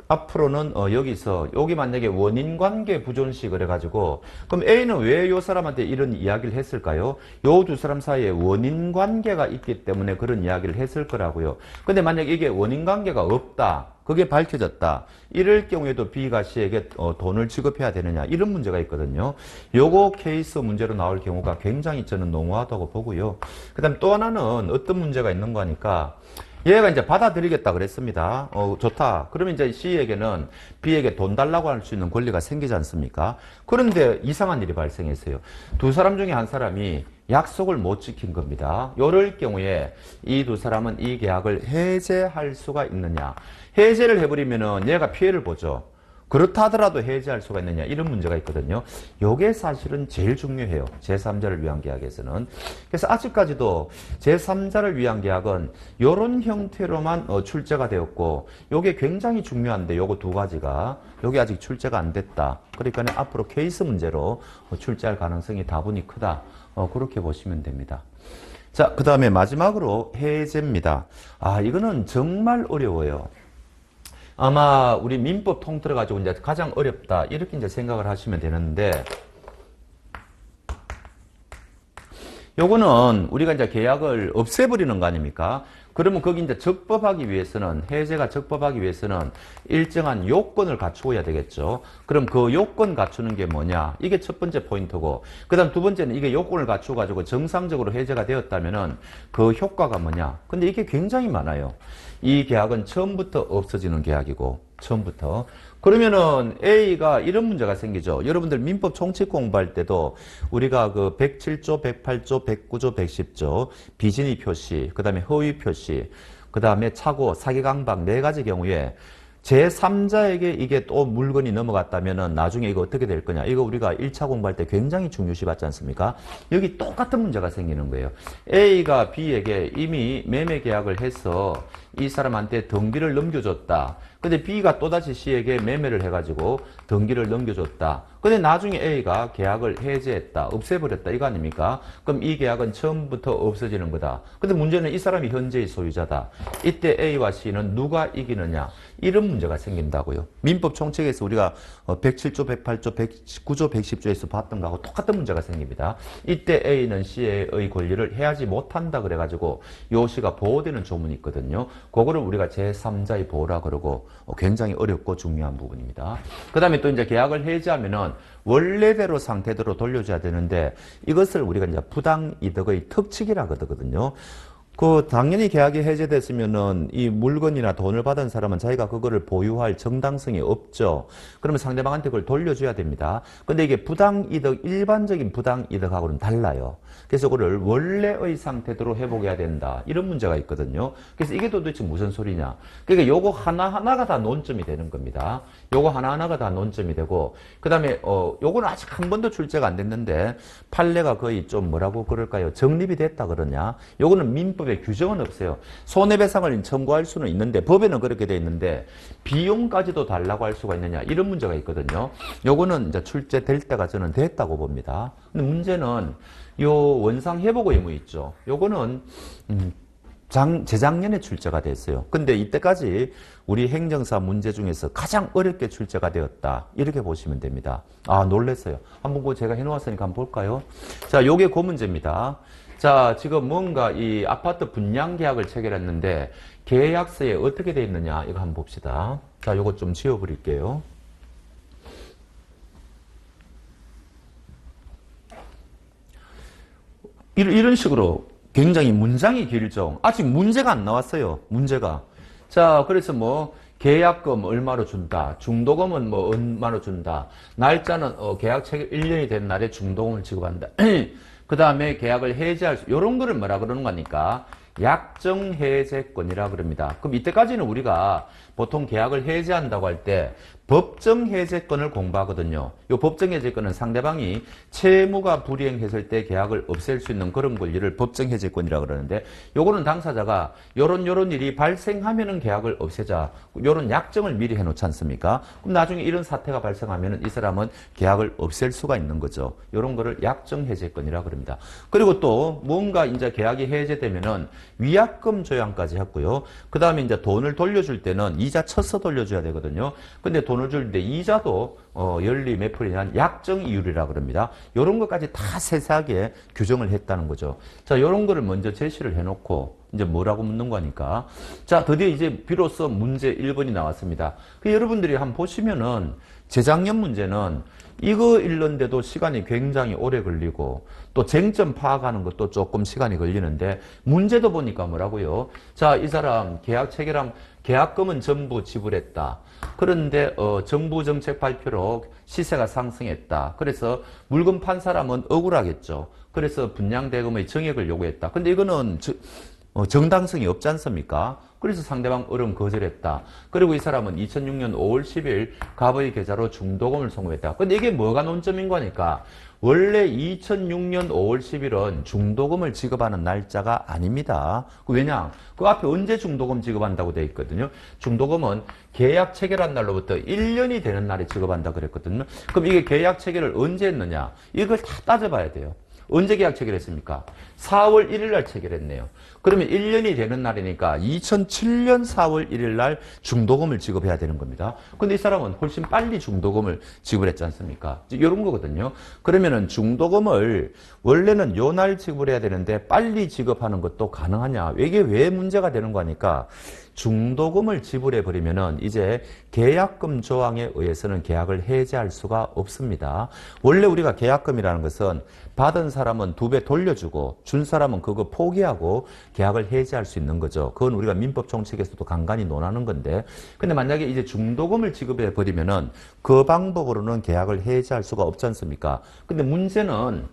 앞으로는 여기서 여기 만약에 원인 관계 부존식을 해가지고 그럼 A는 왜 요 사람한테 이런 이야기를 했을까요? 요 두 사람 사이에 원인 관계가 있기 때문에 그런 이야기를 했을 거라고요. 근데 만약에 이게 원인 관계가 없다. 그게 밝혀졌다. 이럴 경우에도 B가 C에게 돈을 지급해야 되느냐. 이런 문제가 있거든요. 요거 케이스 문제로 나올 경우가 굉장히 저는 농후하다고 보고요. 그 다음에 또 하나는 어떤 문제가 있는 거니까 얘가 이제 받아들이겠다 그랬습니다. 좋다. 그러면 이제 C에게는 B에게 돈 달라고 할 수 있는 권리가 생기지 않습니까? 그런데 이상한 일이 발생했어요. 두 사람 중에 한 사람이 약속을 못 지킨 겁니다. 이럴 경우에 이 두 사람은 이 계약을 해제할 수가 있느냐. 해제를 해버리면은 얘가 피해를 보죠. 그렇다 하더라도 해제할 수가 있느냐 이런 문제가 있거든요. 이게 사실은 제일 중요해요. 제3자를 위한 계약에서는. 그래서 아직까지도 제3자를 위한 계약은 이런 형태로만 출제가 되었고 이게 굉장히 중요한데 요거 두 가지가 여기 아직 출제가 안 됐다. 그러니까 앞으로 케이스 문제로 출제할 가능성이 다분히 크다. 그렇게 보시면 됩니다. 자, 그 다음에 마지막으로 해제입니다. 이거는 정말 어려워요. 아마 우리 민법 통틀어 가지고 이제 가장 어렵다 이렇게 이제 생각을 하시면 되는데 요거는 우리가 이제 계약을 없애버리는 거 아닙니까? 그러면 거기 이제 적법하기 위해서는 해제가 적법하기 위해서는 일정한 요건을 갖추어야 되겠죠. 그럼 그 요건 갖추는 게 뭐냐? 이게 첫 번째 포인트고, 그다음 두 번째는 이게 요건을 갖추어 가지고 정상적으로 해제가 되었다면은 그 효과가 뭐냐? 근데 이게 굉장히 많아요. 이 계약은 처음부터 없어지는 계약이고, 처음부터. 그러면은 A가 이런 문제가 생기죠. 여러분들 민법 총칙 공부할 때도 우리가 그 107조, 108조, 109조, 110조 비진의 표시, 그 다음에 허위 표시, 그 다음에 착오, 사기강박 네 가지 경우에 제3자에게 이게 또 물건이 넘어갔다면은 나중에 이거 어떻게 될 거냐. 이거 우리가 1차 공부할 때 굉장히 중요시 받지 않습니까? 여기 똑같은 문제가 생기는 거예요. A가 B에게 이미 매매 계약을 해서 이 사람한테 등기를 넘겨줬다. 근데 B가 또다시 C에게 매매를 해가지고 등기를 넘겨줬다. 근데 나중에 A가 계약을 해제했다. 없애버렸다. 이거 아닙니까? 그럼 이 계약은 처음부터 없어지는 거다. 근데 문제는 이 사람이 현재의 소유자다. 이때 A와 C는 누가 이기느냐. 이런 문제가 생긴다고요. 민법 총칙에서 우리가 107조, 108조, 109조, 110조에서 봤던 거하고 똑같은 문제가 생깁니다. 이때 A는 C의 권리를 해하지 못한다 그래가지고 요 C가 보호되는 조문이 있거든요. 그거를 우리가 제3자의 보호라 그러고 굉장히 어렵고 중요한 부분입니다. 그 다음에 또 이제 계약을 해지하면은 원래대로 상태대로 돌려줘야 되는데 이것을 우리가 이제 부당이득의 특칙이라 그러거든요. 당연히 계약이 해제됐으면은 이 물건이나 돈을 받은 사람은 자기가 그거를 보유할 정당성이 없죠. 그러면 상대방한테 그걸 돌려줘야 됩니다. 근데 이게 부당이득, 일반적인 부당이득하고는 달라요. 그래서 그거를 원래의 상태대로 회복해야 된다. 이런 문제가 있거든요. 그래서 이게 도대체 무슨 소리냐. 그러니까 요거 하나하나가 다 논점이 되는 겁니다. 요거 하나하나가 다 논점이 되고, 그 다음에, 요거는 아직 한 번도 출제가 안 됐는데, 판례가 거의 좀 뭐라고 그럴까요? 정립이 됐다 그러냐. 요거는 민법에 규정은 없어요. 손해배상을 청구할 수는 있는데, 법에는 그렇게 돼 있는데, 비용까지도 달라고 할 수가 있느냐. 이런 문제가 있거든요. 요거는 이제 출제될 때가 저는 됐다고 봅니다. 근데 문제는, 요 원상 회복 의무 있죠. 요거는 재작년에 출제가 됐어요. 근데 이때까지 우리 행정사 문제 중에서 가장 어렵게 출제가 되었다. 이렇게 보시면 됩니다. 놀랬어요. 한번 그거 제가 해놓았으니까 한번 볼까요? 자, 요게 그 문제입니다. 자, 지금 뭔가 이 아파트 분양 계약을 체결했는데 계약서에 어떻게 돼 있느냐 이거 한번 봅시다. 자, 요거 좀 지워버릴게요. 이런 식으로 굉장히 문장이 길죠. 아직 문제가 안 나왔어요. 문제가. 자, 그래서 계약금 얼마로 준다. 중도금은 얼마로 준다. 날짜는 계약 체결 1년이 된 날에 중도금을 지급한다. 그 다음에 계약을 해지할 수, 요런 거를 뭐라 그러는 거니까 약정해제권이라 그럽니다. 그럼 이때까지는 우리가 보통 계약을 해지한다고 할 때 법정 해제권을 공부하거든요. 이 법정 해제권은 상대방이 채무가 불이행했을 때 계약을 없앨 수 있는 그런 권리를 법정 해제권이라고 그러는데, 요거는 당사자가 요런 일이 발생하면은 계약을 없애자, 요런 약정을 미리 해놓지 않습니까? 그럼 나중에 이런 사태가 발생하면은 이 사람은 계약을 없앨 수가 있는 거죠. 요런 거를 약정 해제권이라고 그럽니다. 그리고 또 뭔가 이제 계약이 해제되면은 위약금 조항까지 했고요. 그 다음에 이제 돈을 돌려줄 때는 이자 쳐서 돌려줘야 되거든요. 근데 돈을 줄 때 이자도 연리 매풀에 대한 약정 이율이라고 그럽니다. 이런 것까지 다 세세하게 규정을 했다는 거죠. 자, 이런 거를 먼저 제시를 해놓고 이제 뭐라고 묻는 거니까. 자, 드디어 이제 비로소 문제 1번이 나왔습니다. 여러분들이 한번 보시면은 재작년 문제는 이거 읽는데도 시간이 굉장히 오래 걸리고 또 쟁점 파악하는 것도 조금 시간이 걸리는데, 문제도 보니까 뭐라고요? 자, 이 사람 계약 체결함, 계약금은 전부 지불했다. 그런데 정부 정책 발표로 시세가 상승했다. 그래서 물건 판 사람은 억울하겠죠. 그래서 분양대금의 정액을 요구했다. 근데 이거는 정당성이 없지 않습니까? 그래서 상대방 얼음 거절했다. 그리고 이 사람은 2006년 5월 10일 갑의 계좌로 중도금을 송금했다. 근데 이게 뭐가 논점인 거니까? 원래 2006년 5월 10일은 중도금을 지급하는 날짜가 아닙니다. 왜냐? 그 앞에 언제 중도금 지급한다고 되어 있거든요. 중도금은 계약 체결한 날로부터 1년이 되는 날에 지급한다 그랬거든요. 그럼 이게 계약 체결을 언제 했느냐? 이걸 다 따져봐야 돼요. 언제 계약 체결했습니까? 4월 1일 날 체결했네요. 그러면 1년이 되는 날이니까 2007년 4월 1일 날 중도금을 지급해야 되는 겁니다. 근데 이 사람은 훨씬 빨리 중도금을 지급했지 않습니까? 이런 거거든요. 그러면은 중도금을 원래는 요 날 지급해야 되는데 빨리 지급하는 것도 가능하냐? 이게 왜 문제가 되는 거니까, 중도금을 지불해 버리면은 이제 계약금 조항에 의해서는 계약을 해지할 수가 없습니다. 원래 우리가 계약금이라는 것은 받은 사람은 2배 돌려주고 준 사람은 그거 포기하고 계약을 해지할 수 있는 거죠. 그건 우리가 민법 총칙에서도 간간히 논하는 건데, 근데 만약에 이제 중도금을 지급해 버리면은 그 방법으로는 계약을 해지할 수가 없지 않습니까? 근데 문제는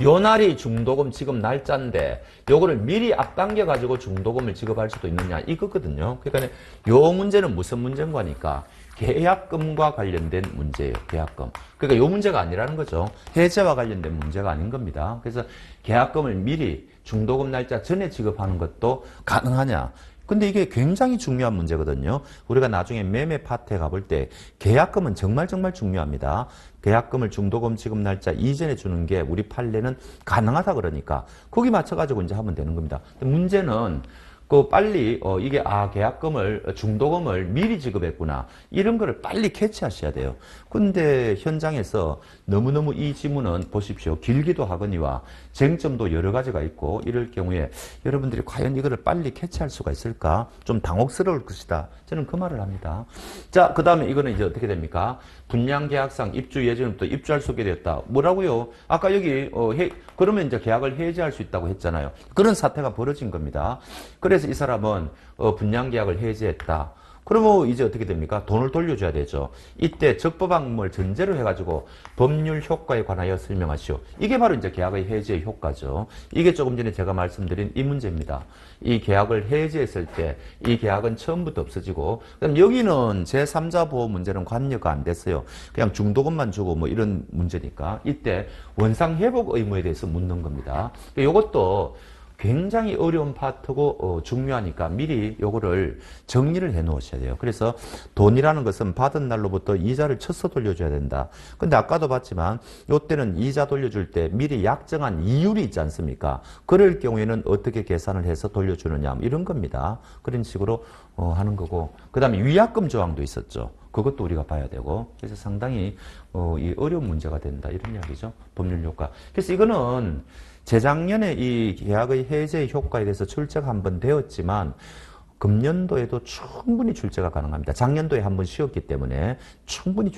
요 날이 중도금 지급 날짜인데 요거를 미리 앞당겨 가지고 중도금을 지급할 수도 있느냐, 이거거든요. 그러니까 요 문제는 무슨 문제인 거니까 계약금과 관련된 문제예요. 계약금. 그러니까 요 문제가 아니라는 거죠. 해제와 관련된 문제가 아닌 겁니다. 그래서 계약금을 미리 중도금 날짜 전에 지급하는 것도 가능하냐. 근데 이게 굉장히 중요한 문제거든요. 우리가 나중에 매매 파트에 가볼 때 계약금은 정말 중요합니다. 계약금을 중도금 지급 날짜 이전에 주는 게 우리 판례는 가능하다 그러니까 거기 맞춰가지고 이제 하면 되는 겁니다. 근데 문제는 빨리 이게 계약금을 중도금을 미리 지급했구나, 이런 거를 빨리 캐치하셔야 돼요. 근데 현장에서 너무너무 이 지문은 보십시오. 길기도 하거니와 쟁점도 여러 가지가 있고 이럴 경우에 여러분들이 과연 이거를 빨리 캐치할 수가 있을까? 좀 당혹스러울 것이다. 저는 그 말을 합니다. 자, 그 다음에 이거는 이제 어떻게 됩니까? 분양계약상 입주 예정부터 입주할 수 있게 되었다. 뭐라고요? 아까 여기 그러면 이제 계약을 해지할 수 있다고 했잖아요. 그런 사태가 벌어진 겁니다. 그래서 이 사람은 분양계약을 해지했다. 그러면 이제 어떻게 됩니까? 돈을 돌려줘야 되죠. 이때 적법함을 전제로 해가지고 법률 효과에 관하여 설명하시오. 이게 바로 이제 계약의 해지의 효과죠. 이게 조금 전에 제가 말씀드린 이 문제입니다. 이 계약을 해지했을 때 이 계약은 처음부터 없어지고, 그럼 여기는 제3자 보호 문제는 관여가 안 됐어요. 그냥 중도금만 주고 뭐 이런 문제니까 이때 원상 회복 의무에 대해서 묻는 겁니다. 이것도 굉장히 어려운 파트고 중요하니까 미리 요거를 정리를 해 놓으셔야 돼요. 그래서 돈이라는 것은 받은 날로부터 이자를 쳐서 돌려줘야 된다. 근데 아까도 봤지만 요때는 이자 돌려줄 때 미리 약정한 이율이 있지 않습니까? 그럴 경우에는 어떻게 계산을 해서 돌려주느냐, 이런 겁니다. 그런 식으로 하는 거고, 그 다음에 위약금 조항도 있었죠. 그것도 우리가 봐야 되고, 그래서 상당히 이 어려운 문제가 된다, 이런 이야기죠. 법률 효과. 그래서 이거는 재작년에 이 계약의 해제 효과에 대해서 출제가 한번 되었지만 금년도에도 충분히 출제가 가능합니다. 작년도에 한번 쉬었기 때문에 충분히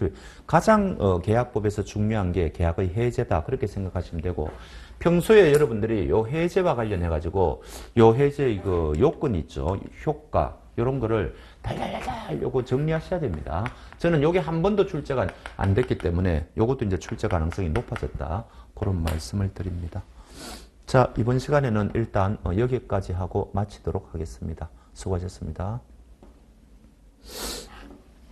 가장 계약법에서 중요한 게 계약의 해제다, 그렇게 생각하시면 되고, 평소에 여러분들이 요 해제와 관련해 가지고 요 해제의 그 요건이 있죠. 효과, 이런 거를 달달달달 요거 정리하셔야 됩니다. 저는 요게 한 번도 출제가 안 됐기 때문에 요것도 이제 출제 가능성이 높아졌다, 그런 말씀을 드립니다. 자, 이번 시간에는 일단 여기까지 하고 마치도록 하겠습니다. 수고하셨습니다.